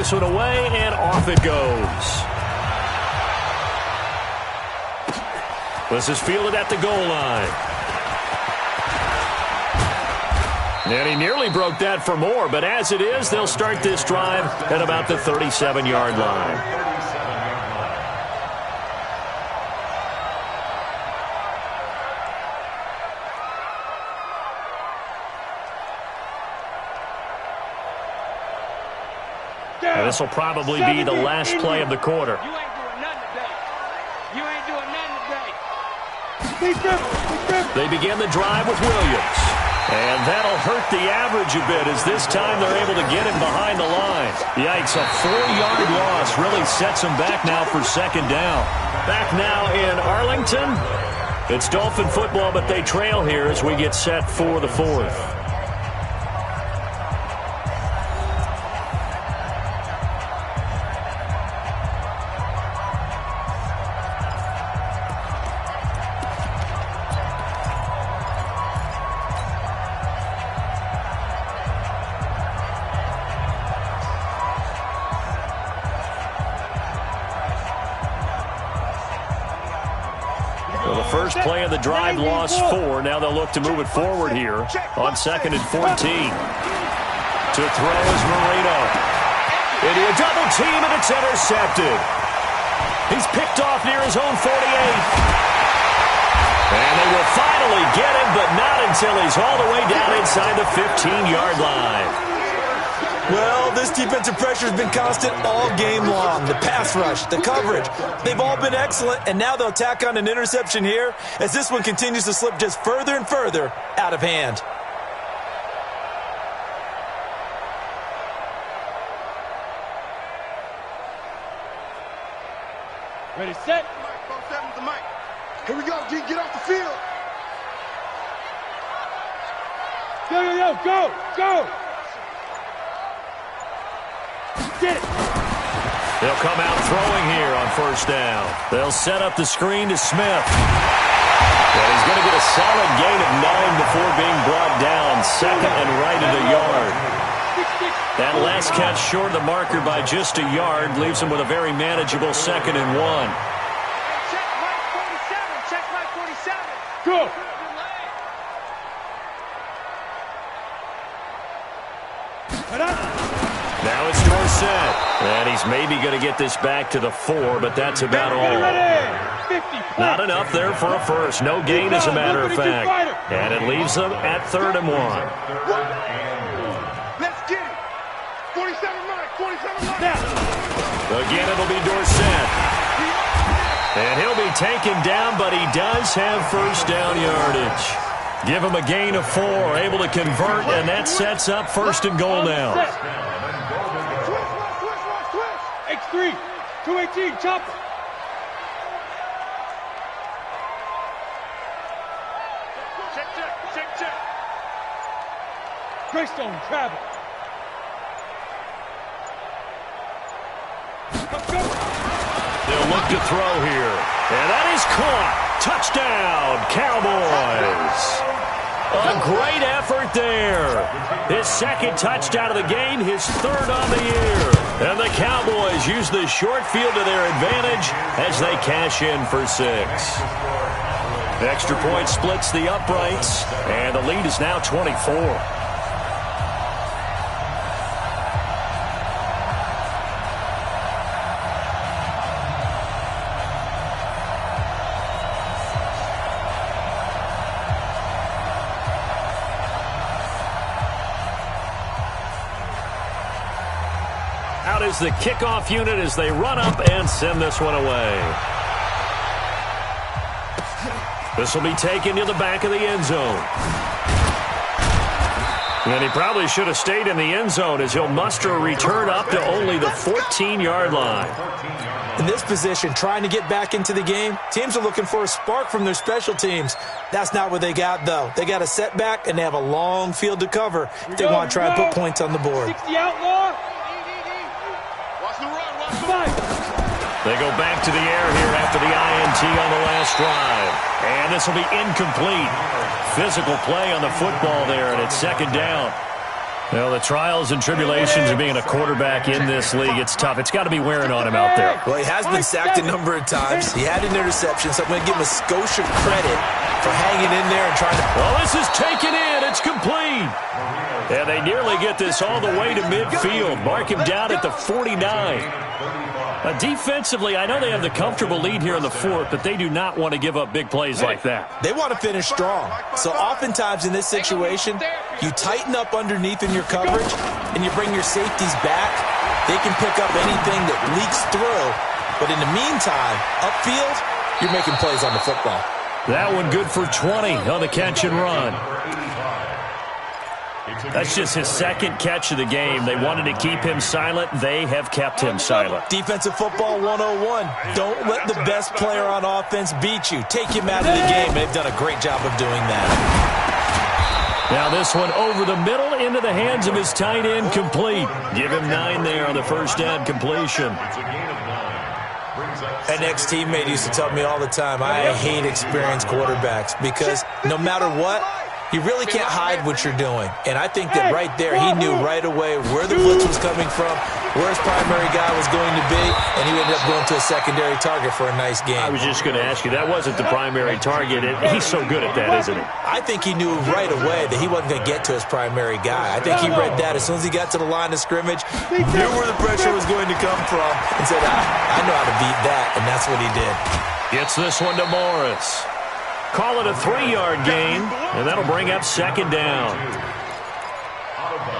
this one away, and off it goes. This is fielded at the goal line. And he nearly broke that for more, but as it is, they'll start this drive at about the 37-yard line. And this will probably be the last play of the quarter. You ain't doing nothing today. You ain't doing nothing today. They begin the drive with Williams. And that'll hurt the average a bit as this time they're able to get him behind the line. Yikes, a 4-yard loss really sets him back now for second down. Back now in Arlington. It's Dolphin football, but they trail here as we get set for the fourth. First play of the drive, lost 4. Now they'll look to move it forward here on 2nd and 14. To throw is Marino. Into a double team, and it's intercepted. He's picked off near his own 48. And they will finally get him, but not until he's all the way down inside the 15-yard line. Well, this defensive pressure has been constant all game long. The pass rush, the coverage, they've all been excellent, and now they'll tack on an interception here as this one continues to slip just further and further out of hand. Ready, set. Here we go, G. Get off the field. Go, go, go. Get it. They'll come out throwing here on first down. They'll set up the screen to Smith. And he's going to get a solid gain of 9 before being brought down. Second and right at a yard. That last catch short of the marker by just a yard leaves him with a very manageable 2nd and 1. Check right 47. Check right 47. Go. Now it's Dorsett. And he's maybe going to get this back to the 4, but that's about all. Not enough there for a first. No gain, as a matter of fact. And it leaves them at 3rd and 1. Let's get it. 47 right, 47 right. Again, it'll be Dorsett. And he'll be taken down, but he does have first down yardage. Give him a gain of 4, able to convert, and that sets up 1st and goal now. X3, 218, chopper. Check. Greystone, travel. They'll look to throw here. And that is caught. Touchdown, Cowboys. A great effort there. His 2nd touchdown of the game, his 3rd on the year. And the Cowboys use the short field to their advantage as they cash in for 6. Extra point splits the uprights, and the lead is now 24. Out is the kickoff unit as they run up and send this one away. This will be taken to the back of the end zone. And he probably should have stayed in the end zone as he'll muster a return up to only the 14-yard line. In this position, trying to get back into the game, teams are looking for a spark from their special teams. That's not what they got, though. They got a setback, and they have a long field to cover if they want to try and put points on the board. 60 outlaw. Watch the run. They go back to the air here after the INT on the last drive. And this will be incomplete. Physical play on the football there, and it's 2nd down. Well, the trials and tribulations of being a quarterback in this league, it's tough. It's got to be wearing on him out there. Well, he has been sacked a number of times. He had an interception, so I'm going to give him a skosh of credit for hanging in there and trying to... Well, this is taken in. It's complete. Yeah, they nearly get this all the way to midfield. Mark him down at the 49. Defensively, I know they have the comfortable lead here in the fourth, but they do not want to give up big plays like that. They want to finish strong. So oftentimes in this situation, you tighten up underneath in your coverage, and you bring your safeties back. They can pick up anything that leaks through. But in the meantime, upfield, you're making plays on the football. That one good for 20 on the catch and run. That's just his second catch of the game. They wanted to keep him silent. They have kept him silent. Defensive football 101. Don't let the best player on offense beat you. Take him out of the game. They've done a great job of doing that. Now this one over the middle into the hands of his tight end, complete. Give him 9 there on the first down completion. An ex-teammate used to tell me all the time, I hate experienced quarterbacks because no matter what, you really can't hide what you're doing. And I think that right there, he knew right away where the blitz was coming from, where his primary guy was going to be, and he ended up going to a secondary target for a nice game. I was just going to ask you, that wasn't the primary target. He's so good at that, isn't he? I think he knew right away that he wasn't going to get to his primary guy. I think he read that as soon as he got to the line of scrimmage, knew where the pressure was going to come from, and said, I know how to beat that, and that's what he did. Gets this one to Morris. Call it a 3-yard gain, and that'll bring up second down.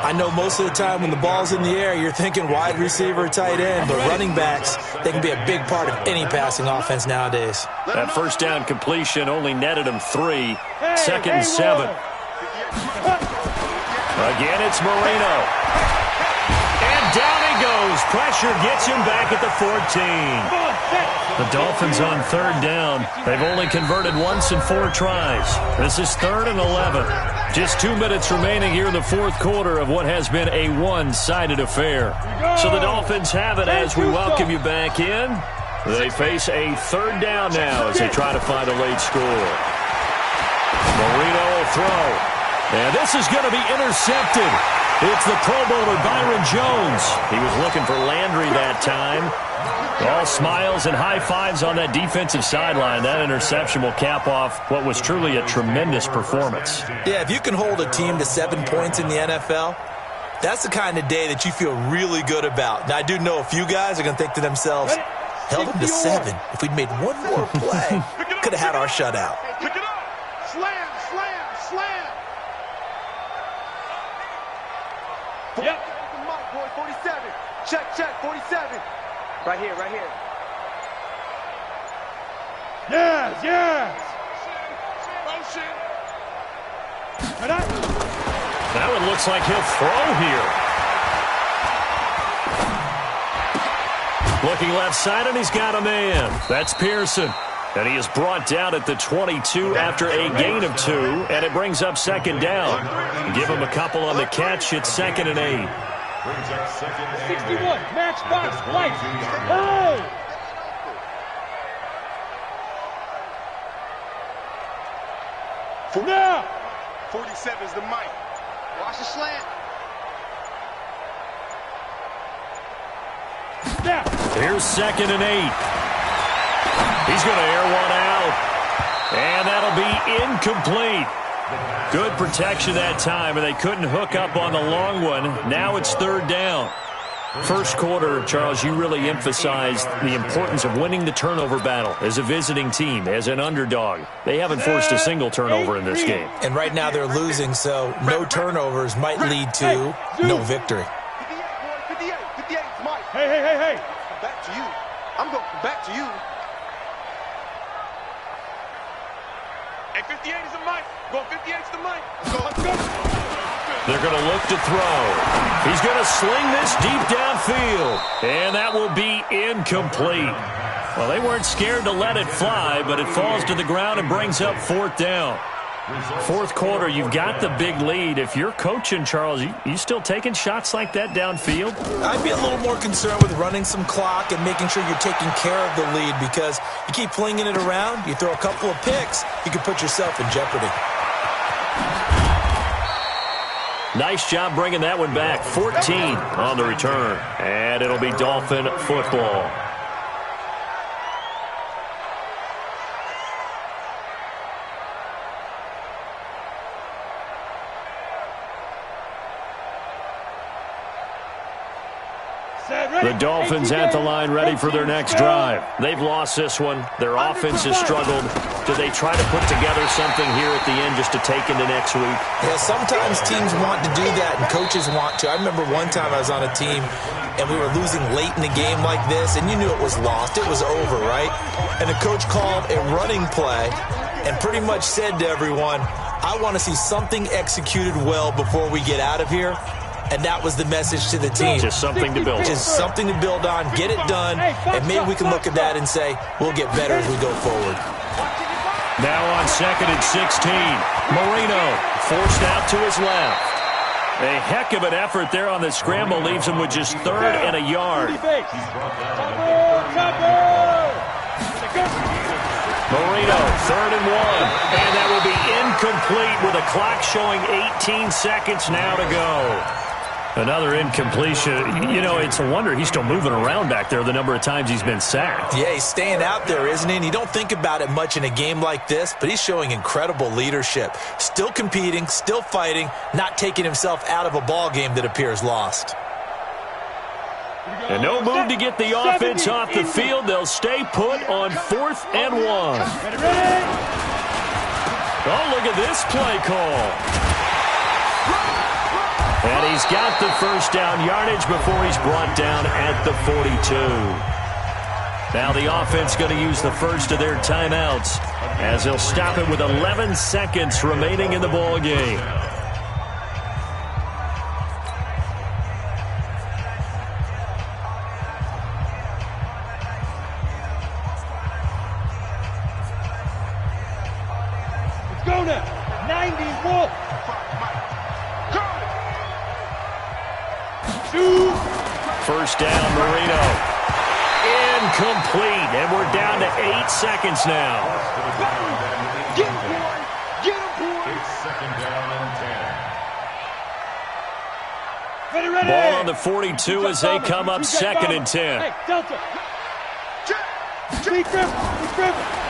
I know most of the time when the ball's in the air, you're thinking wide receiver, tight end, but running backs, they can be a big part of any passing offense nowadays. That first down completion only netted him 3. Second and 7. Again, it's Marino. And down he goes. Pressure gets him back at the 14. The Dolphins on third down. They've only converted once in 4 tries. This is 3rd and 11. Just 2 minutes remaining here in the fourth quarter of what has been a one-sided affair. So the Dolphins have it as we welcome you back in. They face a 3rd down now as they try to find a late score. Marino will throw. And this is going to be intercepted. It's the Pro Bowler Byron Jones. He was looking for Landry that time. All smiles and high fives on that defensive sideline. That interception will cap off what was truly a tremendous performance. Yeah, if you can hold a team to 7 points in the NFL, that's the kind of day that you feel really good about. Now, I do know a few guys are going to think to themselves, held them to 7. If we'd made one more play, could have had our shutout. Pick it up. Slam, slam, slam. Yep. 47. Check, 47. Right here, right here. Yes. Motion. That one looks like he'll throw here. Looking left side, and he's got a man. That's Pearson. And he is brought down at the 22 after a gain of 2, and it brings up second down. Give him a couple on the catch. It's 2nd and 8. 61, matchbox, lights, hurry! Now! 47's the mic. Watch the slant. Now! Here's 2nd and 8. He's going to air one out. And that'll be incomplete. Good protection that time, and they couldn't hook up on the long one. Now it's 3rd down. First quarter, Charles, you really emphasized the importance of winning the turnover battle as a visiting team, as an underdog. They haven't forced a single turnover in this game. And right now they're losing, so no turnovers might lead to no victory. 58, 58's Mike. Hey! Come back to you. I'm going to come back to you. Hey, 58 is the mic. Going 58's the mic. Let's go. They're going to look to throw. He's going to sling this deep downfield. And that will be incomplete. Well, they weren't scared to let it fly, but it falls to the ground and brings up 4th down. Fourth quarter, you've got the big lead. If you're coaching, Charles, you still taking shots like that downfield? I'd be a little more concerned with running some clock and making sure you're taking care of the lead, because you keep flinging it around, you throw a couple of picks, you can put yourself in jeopardy. Nice job bringing that one back. 14 on the return. And it'll be Dolphin football. The Dolphins at the line ready for their next drive. They've lost this one. Their offense has struggled. Do they try to put together something here at the end just to take into next week? Yeah, sometimes teams want to do that and coaches want to. I remember one time I was on a team and we were losing late in the game like this, and you knew it was lost. It was over, right? And the coach called a running play and pretty much said to everyone, I want to see something executed well before we get out of here. And that was the message to the team. Just something to build on. Just something to build on, get it done, and maybe we can look at that and say, we'll get better as we go forward. Now on 2nd and 16. Marino forced out to his left. A heck of an effort there on the scramble leaves him with just 3rd and a yard. Marino, 3rd and 1. And that will be incomplete with a clock showing 18 seconds now to go. Another incompletion. You know, it's a wonder he's still moving around back there the number of times he's been sacked. Yeah, he's staying out there, isn't he? And you don't think about it much in a game like this, but he's showing incredible leadership. Still competing, still fighting, not taking himself out of a ball game that appears lost. And no move to get the offense off the field. They'll stay put on 4th and 1. Oh, look at this play call. And he's got the first down yardage before he's brought down at the 42. Now the offense going to use the first of their timeouts as they'll stop it with 11 seconds remaining in the ball game. Let's go now. 91. First down, Marino. Incomplete, and we're down to 8 seconds now. Get him, boy. Get him, boy. Second down and 10. Ready. Ball on the 42 as they come up 2nd and 10. Hey, Delta.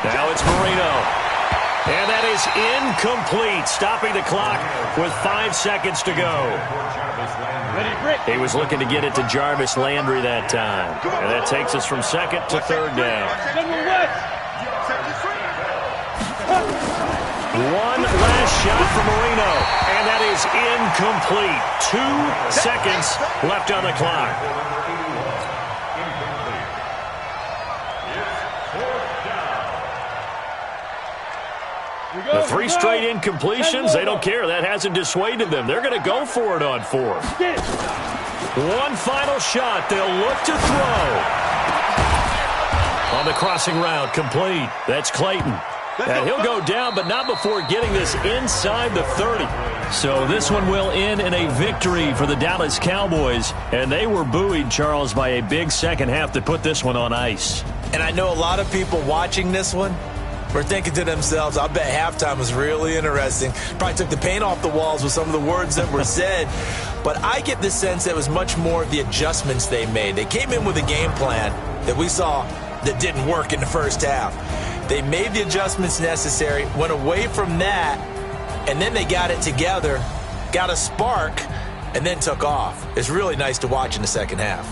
Now it's Marino. And that is incomplete, stopping the clock with 5 seconds to go. He was looking to get it to Jarvis Landry that time. And that takes us from 2nd to 3rd down. One last shot for Marino, and that is incomplete. 2 seconds left on the clock. The 3 straight incompletions, they don't care. That hasn't dissuaded them. They're going to go for it on 4th. One final shot. They'll look to throw. On the crossing route, complete. That's Clayton. And he'll go down, but not before getting this inside the 30. So this one will end in a victory for the Dallas Cowboys. And they were buoyed, Charles, by a big second half to put this one on ice. And I know a lot of people watching this one were thinking to themselves, I bet halftime was really interesting. Probably took the paint off the walls with some of the words that were said. But I get the sense that it was much more of the adjustments they made. They came in with a game plan that we saw that didn't work in the first half. They made the adjustments necessary, went away from that, and then they got it together, got a spark, and then took off. It's really nice to watch in the second half.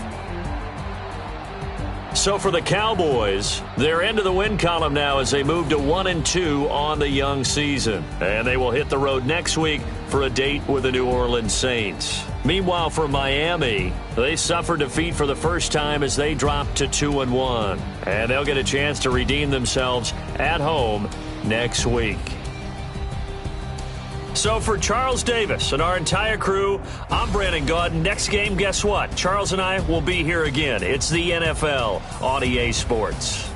So for the Cowboys, they're into the win column now as they move to 1-2 on the young season. And they will hit the road next week for a date with the New Orleans Saints. Meanwhile, for Miami, they suffered defeat for the first time as they dropped to 2-1. And they'll get a chance to redeem themselves at home next week. So for Charles Davis and our entire crew, I'm Brandon Gaudin. Next game, guess what? Charles and I will be here again. It's the NFL on EA Sports.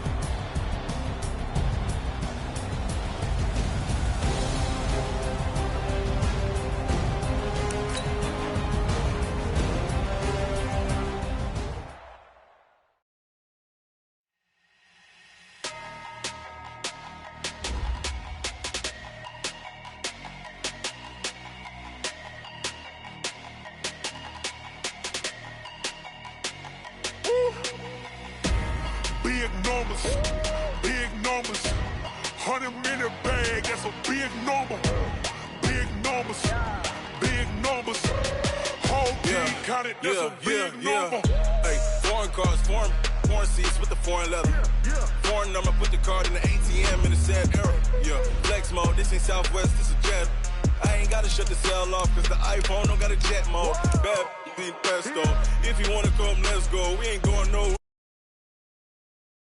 big numbers. Big numbers. 100-minute bag, that's a big number. Big numbers. Big numbers. Whole team counted, that's a big number. Hey, foreign cars, foreign seats with the foreign leather. Foreign number, put the card in the ATM in a sad era. Yeah, flex mode, this ain't Southwest, this is Jet. I ain't gotta shut the cell off, cause the iPhone don't got a jet mode. Bad be pesto. If you wanna come, let's go. We ain't going nowhere.